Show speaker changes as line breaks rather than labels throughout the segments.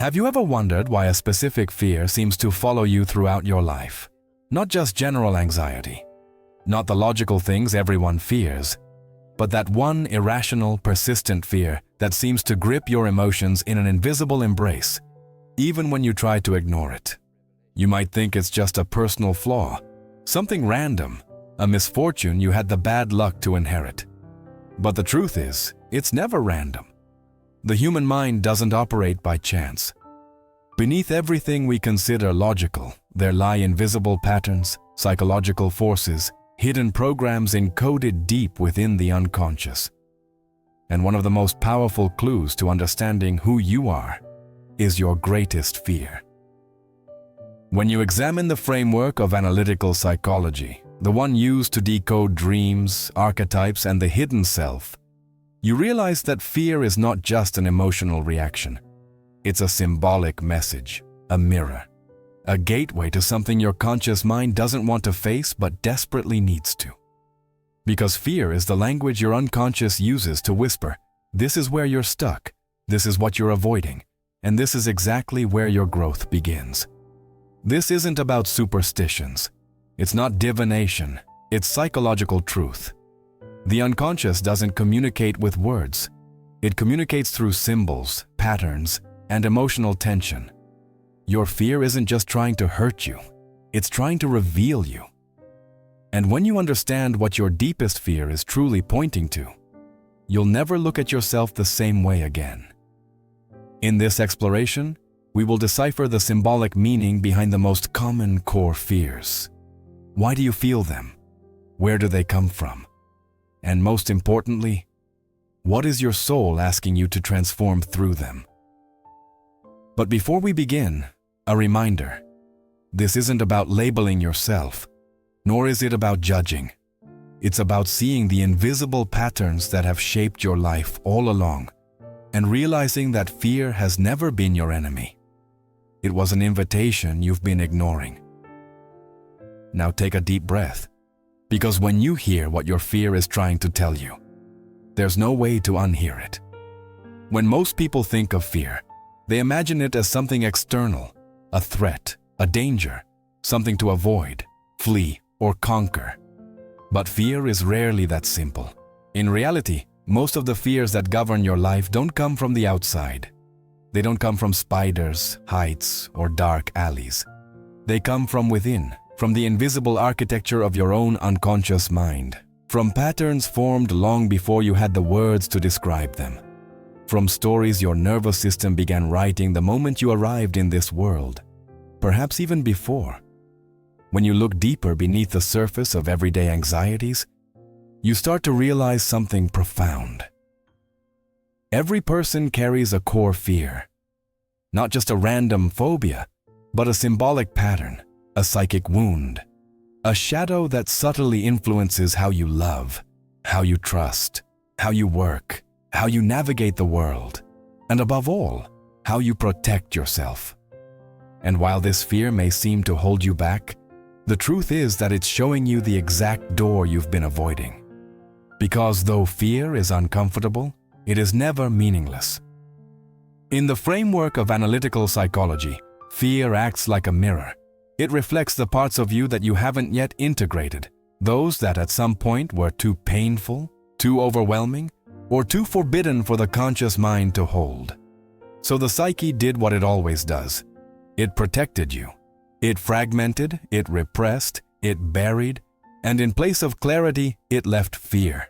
Have you ever wondered why a specific fear seems to follow you throughout your life? Not just general anxiety, not the logical things everyone fears, but that one irrational, persistent fear that seems to grip your emotions in an invisible embrace, even when you try to ignore it. You might think it's just a personal flaw, something random, a misfortune you had the bad luck to inherit. But the truth is, it's never random. The human mind doesn't operate by chance. Beneath everything we consider logical, there lie invisible patterns, psychological forces, hidden programs encoded deep within the unconscious. And one of the most powerful clues to understanding who you are is your greatest fear. When you examine the framework of analytical psychology, the one used to decode dreams, archetypes, and the hidden self, you realize that fear is not just an emotional reaction. It's a symbolic message, a mirror, a gateway to something your conscious mind doesn't want to face but desperately needs to. Because fear is the language your unconscious uses to whisper, this is where you're stuck, this is what you're avoiding, and this is exactly where your growth begins. This isn't about superstitions. It's not divination, it's psychological truth. The unconscious doesn't communicate with words. It communicates through symbols, patterns, and emotional tension. Your fear isn't just trying to hurt you, it's trying to reveal you. And when you understand what your deepest fear is truly pointing to, you'll never look at yourself the same way again. In this exploration, we will decipher the symbolic meaning behind the most common core fears. Why do you feel them? Where do they come from? And most importantly, what is your soul asking you to transform through them? But before we begin, a reminder. This isn't about labeling yourself, nor is it about judging. It's about seeing the invisible patterns that have shaped your life all along and realizing that fear has never been your enemy. It was an invitation you've been ignoring. Now take a deep breath. Because when you hear what your fear is trying to tell you, there's no way to unhear it. When most people think of fear, they imagine it as something external, a threat, a danger, something to avoid, flee, or conquer. But fear is rarely that simple. In reality, most of the fears that govern your life don't come from the outside. They don't come from spiders, heights, or dark alleys. They come from within. From the invisible architecture of your own unconscious mind, from patterns formed long before you had the words to describe them, from stories your nervous system began writing the moment you arrived in this world, perhaps even before. When you look deeper beneath the surface of everyday anxieties, you start to realize something profound. Every person carries a core fear, not just a random phobia, but a symbolic pattern. A psychic wound, a shadow that subtly influences how you love, how you trust, how you work, how you navigate the world, and above all, how you protect yourself. And while this fear may seem to hold you back, the truth is that it's showing you the exact door you've been avoiding. Because though fear is uncomfortable, it is never meaningless. In the framework of analytical psychology, fear acts like a mirror. It reflects the parts of you that you haven't yet integrated, those that at some point were too painful, too overwhelming, or too forbidden for the conscious mind to hold. So the psyche did what it always does. It protected you. It fragmented, it repressed, it buried, and in place of clarity, it left fear.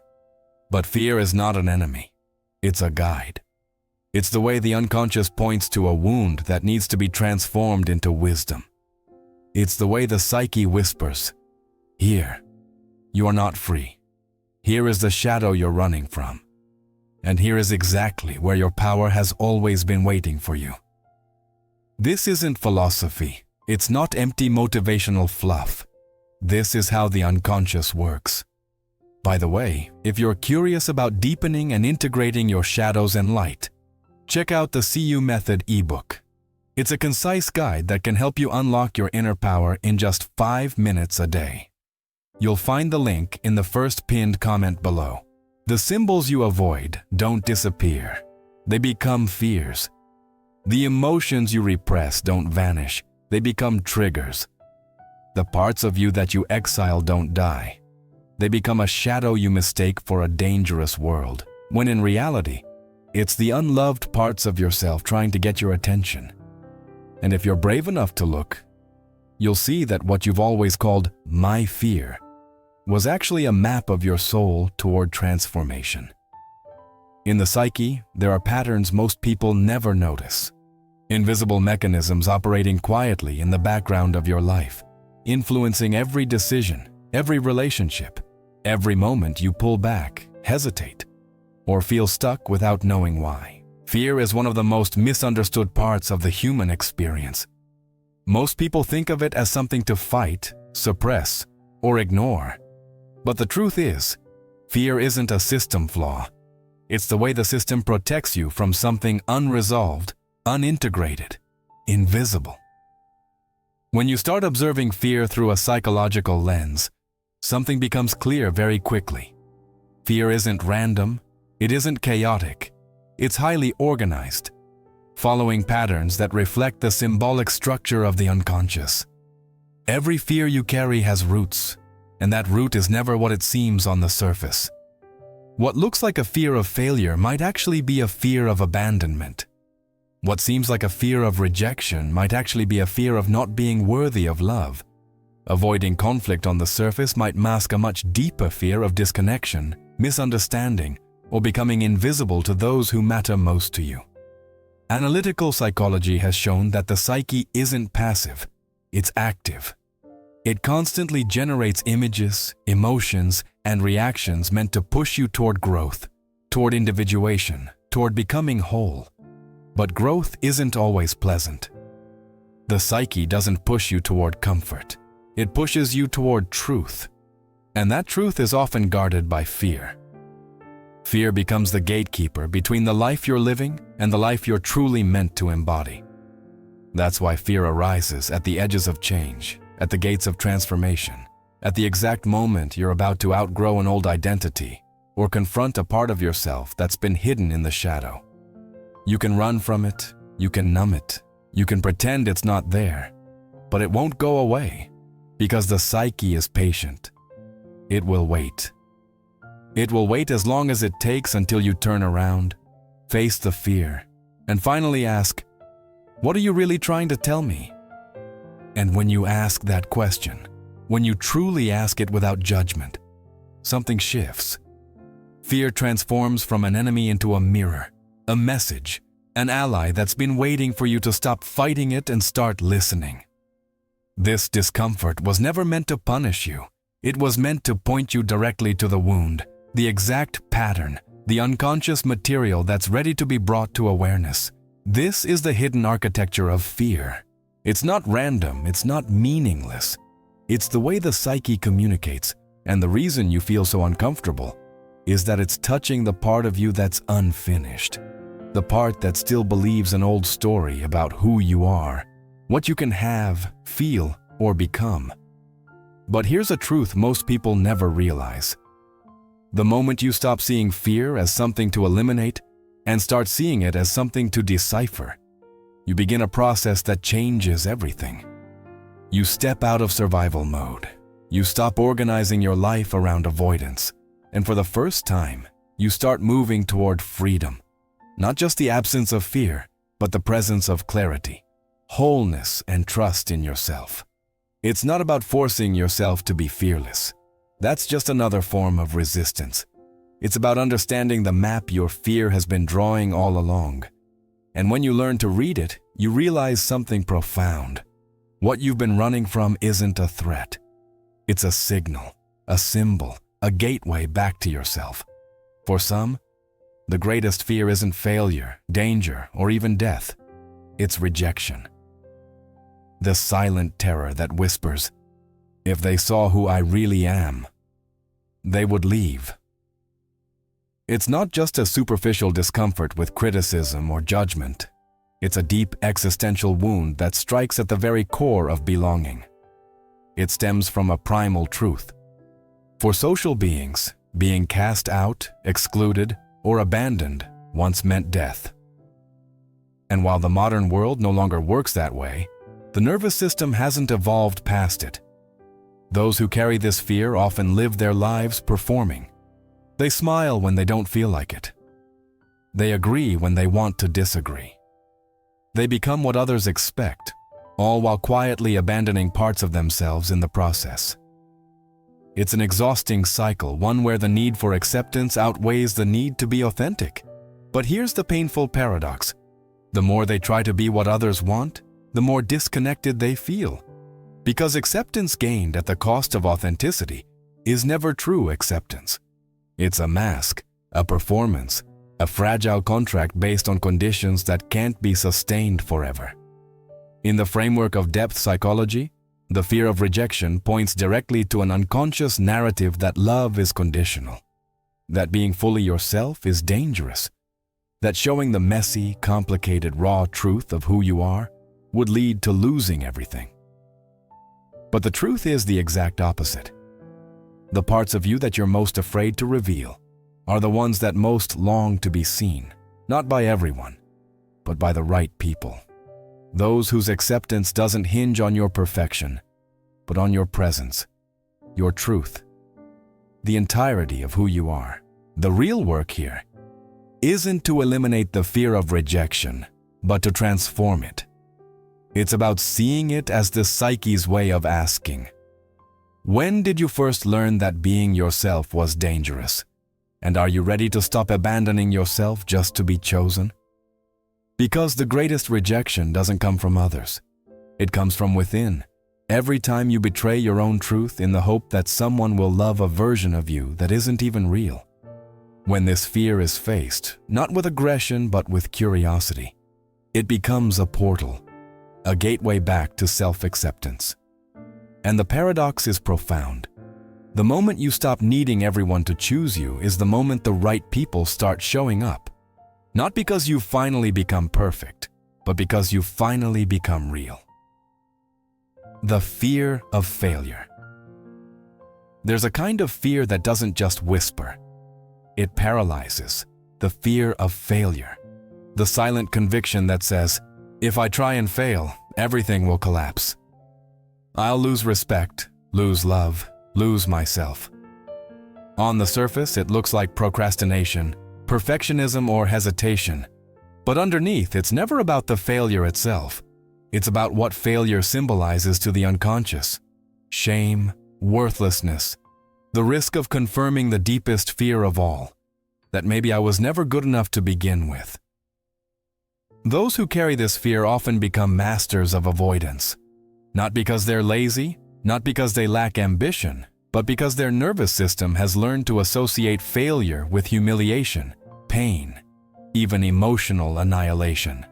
But fear is not an enemy. It's a guide. It's the way the unconscious points to a wound that needs to be transformed into wisdom. It's the way the psyche whispers, here, you are not free. Here is the shadow you're running from. And here is exactly where your power has always been waiting for you. This isn't philosophy. It's not empty motivational fluff. This is how the unconscious works. By the way, if you're curious about deepening and integrating your shadows and light, check out the See You Method ebook. It's a concise guide that can help you unlock your inner power in just 5 minutes a day. You'll find the link in the first pinned comment below. The symbols you avoid don't disappear. They become fears. The emotions you repress don't vanish, they become triggers. The parts of you that you exile don't die. They become a shadow you mistake for a dangerous world, when in reality, it's the unloved parts of yourself trying to get your attention. And if you're brave enough to look, you'll see that what you've always called my fear was actually a map of your soul toward transformation. In the psyche, there are patterns most people never notice. Invisible mechanisms operating quietly in the background of your life, influencing every decision, every relationship, every moment you pull back, hesitate, or feel stuck without knowing why. Fear is one of the most misunderstood parts of the human experience. Most people think of it as something to fight, suppress, or ignore. But the truth is, fear isn't a system flaw. It's the way the system protects you from something unresolved, unintegrated, invisible. When you start observing fear through a psychological lens, something becomes clear very quickly. Fear isn't random, it isn't chaotic, it's highly organized, following patterns that reflect the symbolic structure of the unconscious. Every fear you carry has roots, and that root is never what it seems on the surface. What looks like a fear of failure might actually be a fear of abandonment. What seems like a fear of rejection might actually be a fear of not being worthy of love. Avoiding conflict on the surface might mask a much deeper fear of disconnection, misunderstanding, or becoming invisible to those who matter most to you. Analytical psychology has shown that the psyche isn't passive, it's active. It constantly generates images, emotions, and reactions meant to push you toward growth, toward individuation, toward becoming whole. But growth isn't always pleasant. The psyche doesn't push you toward comfort. It pushes you toward truth. And that truth is often guarded by fear. Fear becomes the gatekeeper between the life you're living and the life you're truly meant to embody. That's why fear arises at the edges of change, at the gates of transformation, at the exact moment you're about to outgrow an old identity or confront a part of yourself that's been hidden in the shadow. You can run from it, you can numb it, you can pretend it's not there, but it won't go away because the psyche is patient. It will wait. It will wait as long as it takes until you turn around, face the fear, and finally ask, "What are you really trying to tell me?" And when you ask that question, when you truly ask it without judgment, something shifts. Fear transforms from an enemy into a mirror, a message, an ally that's been waiting for you to stop fighting it and start listening. This discomfort was never meant to punish you. It was meant to point you directly to the wound, the exact pattern, the unconscious material that's ready to be brought to awareness. This is the hidden architecture of fear. It's not random, it's not meaningless. It's the way the psyche communicates, and the reason you feel so uncomfortable is that it's touching the part of you that's unfinished, the part that still believes an old story about who you are, what you can have, feel, or become. But here's a truth most people never realize. The moment you stop seeing fear as something to eliminate and start seeing it as something to decipher, you begin a process that changes everything. You step out of survival mode. You stop organizing your life around avoidance. And for the first time, you start moving toward freedom. Not just the absence of fear, but the presence of clarity, wholeness, and trust in yourself. It's not about forcing yourself to be fearless. That's just another form of resistance. It's about understanding the map your fear has been drawing all along. And when you learn to read it, you realize something profound. What you've been running from isn't a threat. It's a signal, a symbol, a gateway back to yourself. For some, the greatest fear isn't failure, danger, or even death. It's rejection. The silent terror that whispers, "If they saw who I really am, they would leave." It's not just a superficial discomfort with criticism or judgment. It's a deep existential wound that strikes at the very core of belonging. It stems from a primal truth. For social beings, being cast out, excluded, or abandoned once meant death. And while the modern world no longer works that way, the nervous system hasn't evolved past it. Those who carry this fear often live their lives performing. They smile when they don't feel like it. They agree when they want to disagree. They become what others expect, all while quietly abandoning parts of themselves in the process. It's an exhausting cycle, one where the need for acceptance outweighs the need to be authentic. But here's the painful paradox. The more they try to be what others want, the more disconnected they feel. Because acceptance gained at the cost of authenticity is never true acceptance. It's a mask, a performance, a fragile contract based on conditions that can't be sustained forever. In the framework of depth psychology, the fear of rejection points directly to an unconscious narrative that love is conditional, that being fully yourself is dangerous, that showing the messy, complicated, raw truth of who you are would lead to losing everything. But the truth is the exact opposite. The parts of you that you're most afraid to reveal are the ones that most long to be seen, not by everyone, but by the right people. Those whose acceptance doesn't hinge on your perfection, but on your presence, your truth, the entirety of who you are. The real work here isn't to eliminate the fear of rejection, but to transform it. It's about seeing it as the psyche's way of asking, when did you first learn that being yourself was dangerous? And are you ready to stop abandoning yourself just to be chosen? Because the greatest rejection doesn't come from others. It comes from within. Every time you betray your own truth in the hope that someone will love a version of you that isn't even real. When this fear is faced, not with aggression but with curiosity, it becomes a portal, a gateway back to self-acceptance. And the paradox is profound. The moment you stop needing everyone to choose you is the moment the right people start showing up. Not because you've finally become perfect, but because you've finally become real. The fear of failure. There's a kind of fear that doesn't just whisper. It paralyzes. The fear of failure. The silent conviction that says, if I try and fail, everything will collapse. I'll lose respect, lose love, lose myself. On the surface, it looks like procrastination, perfectionism, or hesitation. But underneath, it's never about the failure itself. It's about what failure symbolizes to the unconscious. Shame, worthlessness, the risk of confirming the deepest fear of all, that maybe I was never good enough to begin with. Those who carry this fear often become masters of avoidance. Not because they're lazy, not because they lack ambition, but because their nervous system has learned to associate failure with humiliation, pain, even emotional annihilation.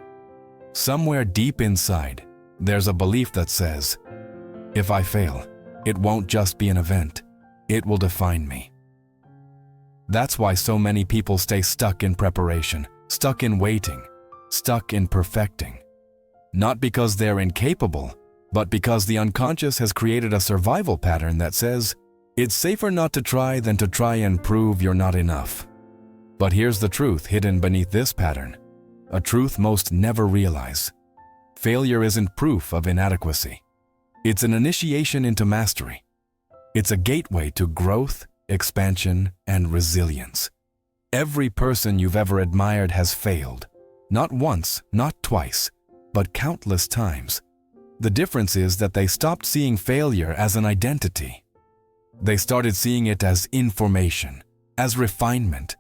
Somewhere deep inside, there's a belief that says, if I fail, it won't just be an event, it will define me. That's why so many people stay stuck in preparation, stuck in waiting, stuck in perfecting. Not because they're incapable, but because the unconscious has created a survival pattern that says, it's safer not to try than to try and prove you're not enough. But here's the truth hidden beneath this pattern, a truth most never realize. Failure isn't proof of inadequacy. It's an initiation into mastery. It's a gateway to growth, expansion, and resilience. Every person you've ever admired has failed. Not once, not twice, but countless times. The difference is that they stopped seeing failure as an identity. They started seeing it as information, as refinement,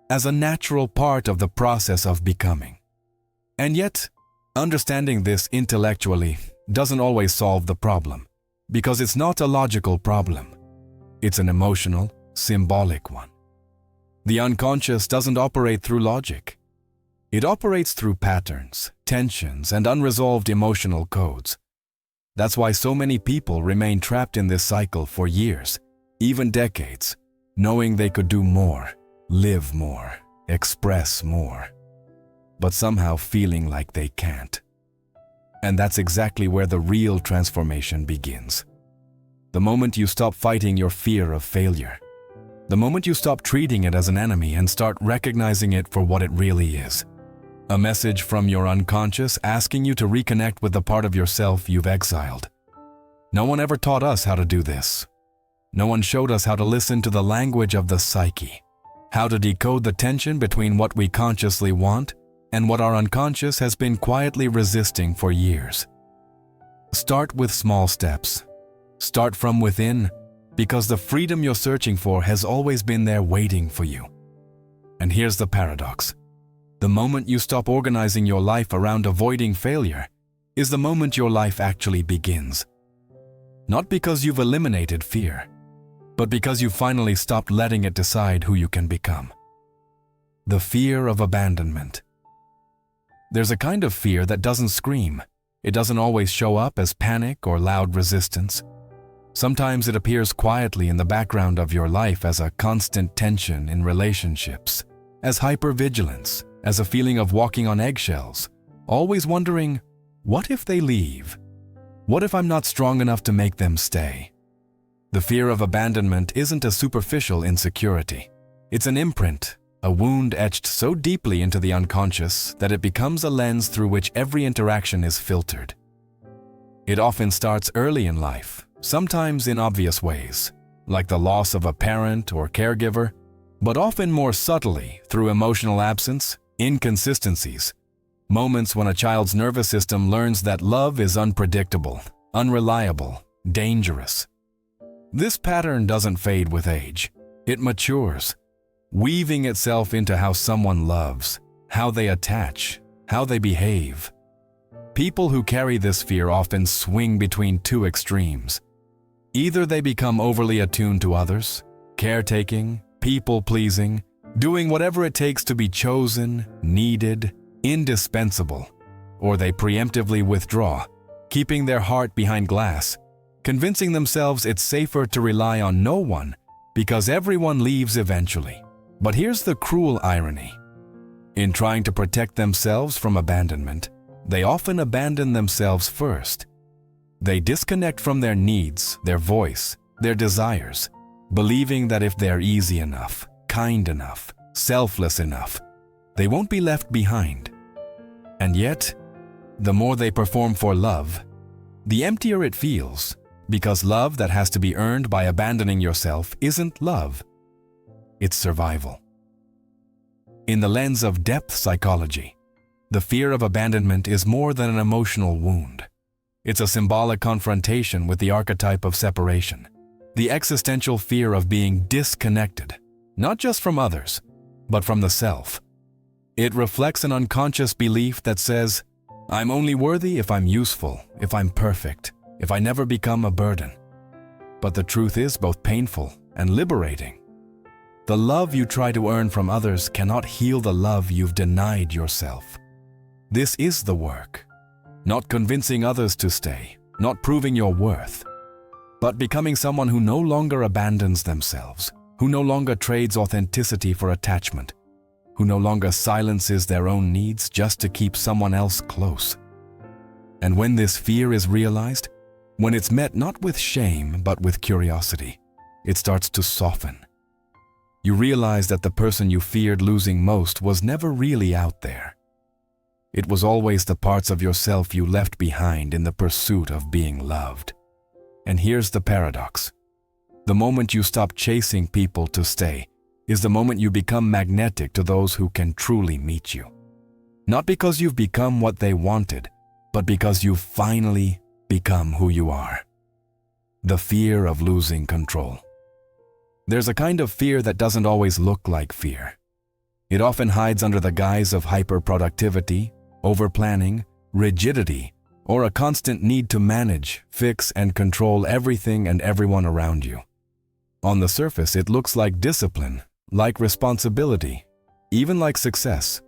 as a natural part of the process of becoming. And yet, understanding this intellectually doesn't always solve the problem, because it's not a logical problem. It's an emotional, symbolic one. The unconscious doesn't operate through logic. It operates through patterns, tensions, and unresolved emotional codes. That's why so many people remain trapped in this cycle for years, even decades, knowing they could do more, live more, express more, but somehow feeling like they can't. And that's exactly where the real transformation begins. The moment you stop fighting your fear of failure, the moment you stop treating it as an enemy and start recognizing it for what it really is, A message from your unconscious asking you to reconnect with the part of yourself you've exiled. No one ever taught us how to do this. No one showed us how to listen to the language of the psyche, how to decode the tension between what we consciously want and what our unconscious has been quietly resisting for years. Start with small steps. Start from within, because the freedom you're searching for has always been there waiting for you. And here's the paradox. The moment you stop organizing your life around avoiding failure is the moment your life actually begins. Not because you've eliminated fear, but because you finally stopped letting it decide who you can become. The fear of abandonment. There's a kind of fear that doesn't scream. It doesn't always show up as panic or loud resistance. Sometimes it appears quietly in the background of your life as a constant tension in relationships, as hypervigilance, as a feeling of walking on eggshells, always wondering, what if they leave? What if I'm not strong enough to make them stay? The fear of abandonment isn't a superficial insecurity. It's an imprint, a wound etched so deeply into the unconscious that it becomes a lens through which every interaction is filtered. It often starts early in life, sometimes in obvious ways, like the loss of a parent or caregiver, but often more subtly through emotional absence, inconsistencies, moments when a child's nervous system learns that love is unpredictable, unreliable, dangerous. This pattern doesn't fade with age. It matures, weaving itself into how someone loves, how they attach, how they behave. People who carry this fear often swing between two extremes. Either they become overly attuned to others, caretaking, people-pleasing, doing whatever it takes to be chosen, needed, indispensable, or they preemptively withdraw, keeping their heart behind glass, convincing themselves it's safer to rely on no one because everyone leaves eventually. But here's the cruel irony. In trying to protect themselves from abandonment, they often abandon themselves first. They disconnect from their needs, their voice, their desires, believing that if they're easy enough, kind enough, selfless enough, they won't be left behind. And yet, the more they perform for love, the emptier it feels, because love that has to be earned by abandoning yourself isn't love. It's survival. In the lens of depth psychology, the fear of abandonment is more than an emotional wound. It's a symbolic confrontation with the archetype of separation, the existential fear of being disconnected, not just from others, but from the self. It reflects an unconscious belief that says, I'm only worthy if I'm useful, if I'm perfect, if I never become a burden. But the truth is both painful and liberating. The love you try to earn from others cannot heal the love you've denied yourself. This is the work. Not convincing others to stay, not proving your worth, but becoming someone who no longer abandons themselves, who no longer trades authenticity for attachment, who no longer silences their own needs just to keep someone else close. And when this fear is realized, when it's met not with shame but with curiosity, it starts to soften. You realize that the person you feared losing most was never really out there. It was always the parts of yourself you left behind in the pursuit of being loved. And here's the paradox. The moment you stop chasing people to stay is the moment you become magnetic to those who can truly meet you. Not because you've become what they wanted, but because you've finally become who you are. The fear of losing control. There's a kind of fear that doesn't always look like fear. It often hides under the guise of hyperproductivity, overplanning, rigidity, or a constant need to manage, fix, and control everything and everyone around you. On the surface, it looks like discipline, like responsibility, even like success.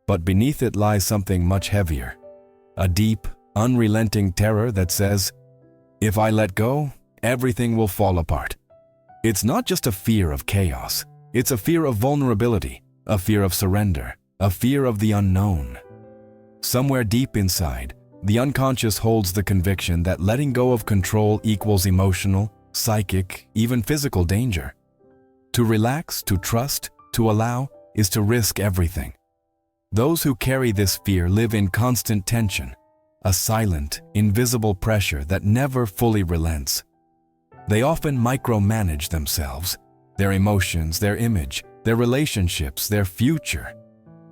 But beneath it lies something much heavier, a deep, unrelenting terror that says, if I let go, everything will fall apart. It's not just a fear of chaos, it's a fear of vulnerability, a fear of surrender, a fear of the unknown. Somewhere deep inside, the unconscious holds the conviction that letting go of control equals emotional, psychic, even physical danger. To relax, to trust, to allow, is to risk everything. Those who carry this fear live in constant tension, a silent, invisible pressure that never fully relents. They often micromanage themselves, their emotions, their image, their relationships, their future,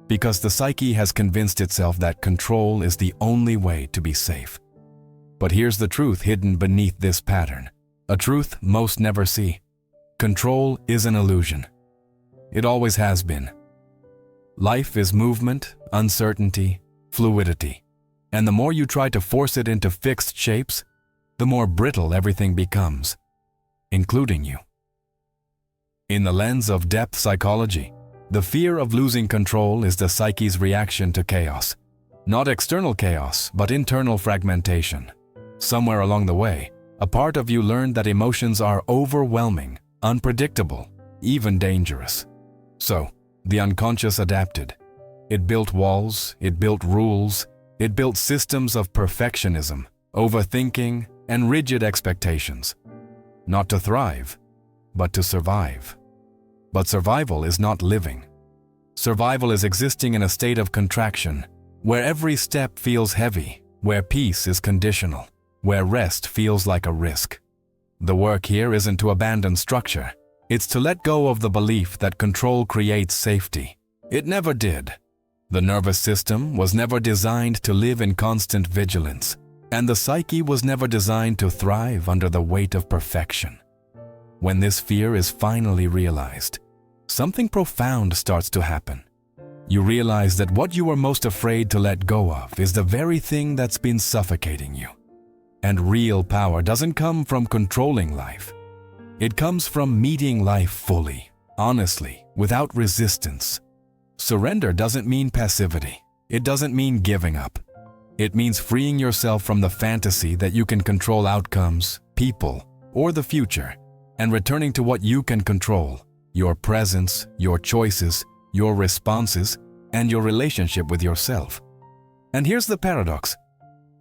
because the psyche has convinced itself that control is the only way to be safe. But here's the truth hidden beneath this pattern, a truth most never see. Control is an illusion. It always has been. Life is movement, uncertainty, fluidity, and the more you try to force it into fixed shapes, the more brittle everything becomes, including you. In the lens of depth psychology, the fear of losing control is the psyche's reaction to chaos. Not external chaos, but internal fragmentation. Somewhere along the way, a part of you learned that emotions are overwhelming, unpredictable, even dangerous. So, the unconscious adapted. It built walls, it built rules, it built systems of perfectionism, overthinking, and rigid expectations. Not to thrive, but to survive. But survival is not living. Survival is existing in a state of contraction, where every step feels heavy, where peace is conditional, where rest feels like a risk. The work here isn't to abandon structure. It's to let go of the belief that control creates safety. It never did. The nervous system was never designed to live in constant vigilance, and the psyche was never designed to thrive under the weight of perfection. When this fear is finally realized, something profound starts to happen. You realize that what you were most afraid to let go of is the very thing that's been suffocating you. And real power doesn't come from controlling life. It comes from meeting life fully, honestly, without resistance. Surrender doesn't mean passivity. It doesn't mean giving up. It means freeing yourself from the fantasy that you can control outcomes, people, or the future, and returning to what you can control: your presence, your choices, your responses, and your relationship with yourself. And here's the paradox.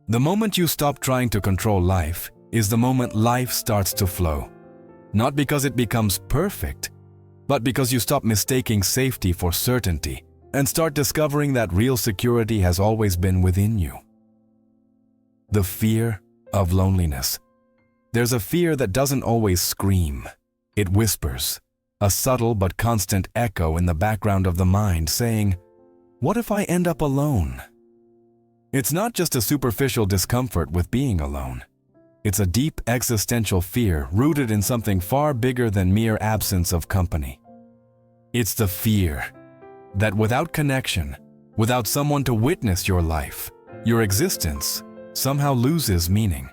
The moment you stop trying to control life is the moment life starts to flow. Not because it becomes perfect, but because you stop mistaking safety for certainty and start discovering that real security has always been within you. The fear of loneliness. There's a fear that doesn't always scream. It whispers, a subtle but constant echo in the background of the mind saying, "What if I end up alone?" It's not just a superficial discomfort with being alone. It's a deep existential fear rooted in something far bigger than mere absence of company. It's the fear that without connection, without someone to witness your life, your existence somehow loses meaning.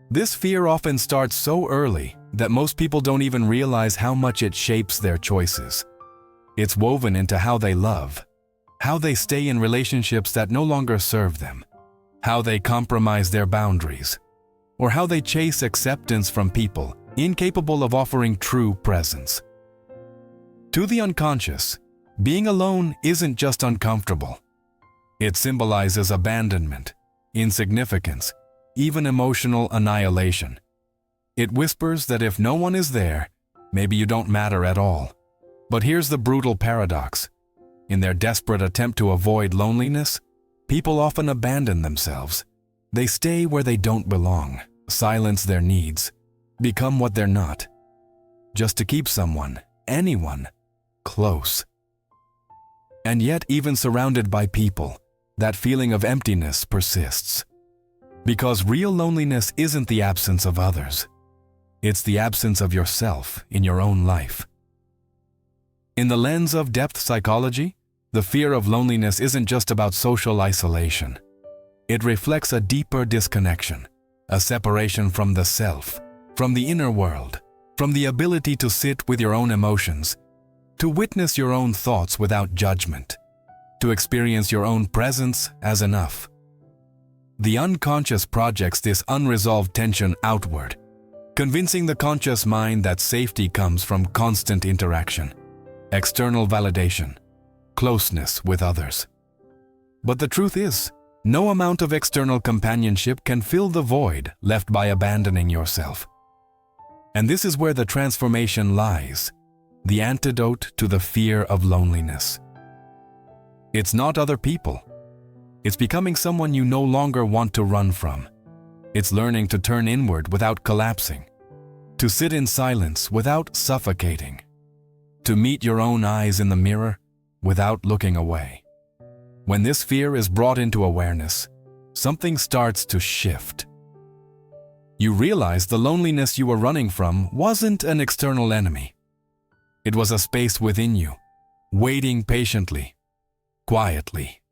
This fear often starts so early that most people don't even realize how much it shapes their choices. It's woven into how they love, how they stay in relationships that no longer serve them, how they compromise their boundaries, or how they chase acceptance from people incapable of offering true presence. To the unconscious, being alone isn't just uncomfortable. It symbolizes abandonment, insignificance, even emotional annihilation. It whispers that if no one is there, maybe you don't matter at all. But here's the brutal paradox. In their desperate attempt to avoid loneliness, people often abandon themselves. They stay where they don't belong, silence their needs, become what they're not, just to keep someone, anyone, close. And yet, even surrounded by people, that feeling of emptiness persists. Because real loneliness isn't the absence of others. It's the absence of yourself in your own life. In the lens of depth psychology, the fear of loneliness isn't just about social isolation. It reflects a deeper disconnection, a separation from the self, from the inner world, from the ability to sit with your own emotions, to witness your own thoughts without judgment, to experience your own presence as enough. The unconscious projects this unresolved tension outward, convincing the conscious mind that safety comes from constant interaction, external validation, closeness with others. But the truth is, no amount of external companionship can fill the void left by abandoning yourself. And this is where the transformation lies, the antidote to the fear of loneliness. It's not other people. It's becoming someone you no longer want to run from. It's learning to turn inward without collapsing, to sit in silence without suffocating, to meet your own eyes in the mirror without looking away. When this fear is brought into awareness, something starts to shift. You realize the loneliness you were running from wasn't an external enemy. It was a space within you, waiting patiently, quietly,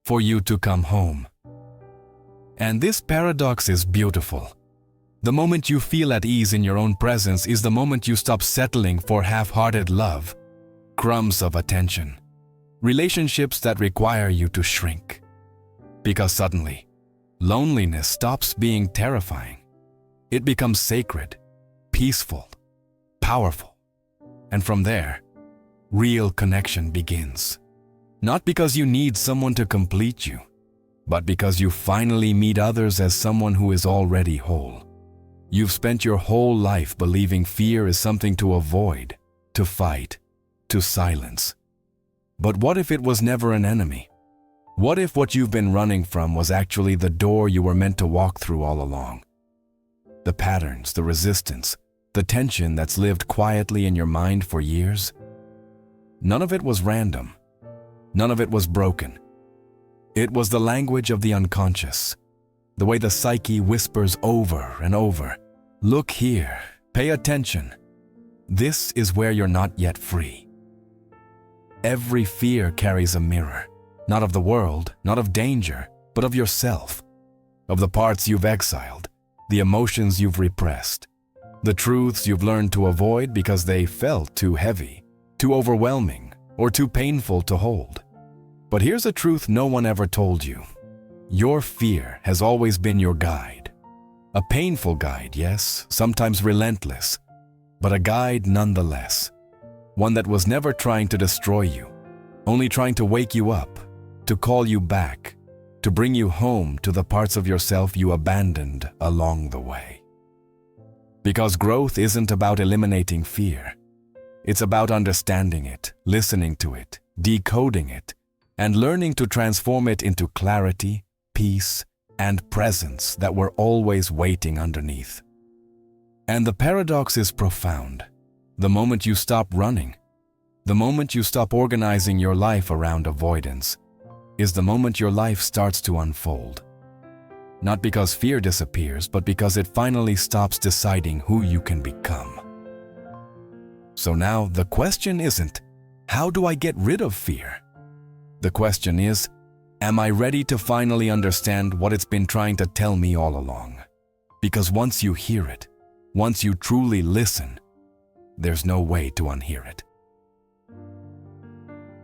for you to come home. And this paradox is beautiful. The moment you feel at ease in your own presence is the moment you stop settling for half-hearted love, crumbs of attention, relationships that require you to shrink. Because suddenly, loneliness stops being terrifying. It becomes sacred, peaceful, powerful. And from there, real connection begins. Not because you need someone to complete you, but because you finally meet others as someone who is already whole. You've spent your whole life believing fear is something to avoid, to fight, to silence. But what if it was never an enemy? What if what you've been running from was actually the door you were meant to walk through all along? The patterns, the resistance, the tension that's lived quietly in your mind for years? None of it was random. None of it was broken. It was the language of the unconscious, the way the psyche whispers over and over, "Look here, pay attention. This is where you're not yet free." Every fear carries a mirror, not of the world, not of danger, but of yourself, of the parts you've exiled, the emotions you've repressed, the truths you've learned to avoid because they felt too heavy, too overwhelming, or too painful to hold. But here's a truth no one ever told you. Your fear has always been your guide. A painful guide, yes, sometimes relentless, but a guide nonetheless. One that was never trying to destroy you, only trying to wake you up, to call you back, to bring you home to the parts of yourself you abandoned along the way. Because growth isn't about eliminating fear. It's about understanding it, listening to it, decoding it, and learning to transform it into clarity, peace, and presence that were always waiting underneath. And the paradox is profound. The moment you stop running, the moment you stop organizing your life around avoidance, is the moment your life starts to unfold. Not because fear disappears, but because it finally stops deciding who you can become. So now the question isn't, how do I get rid of fear? The question is, am I ready to finally understand what it's been trying to tell me all along? Because once you hear it, once you truly listen, there's no way to unhear it.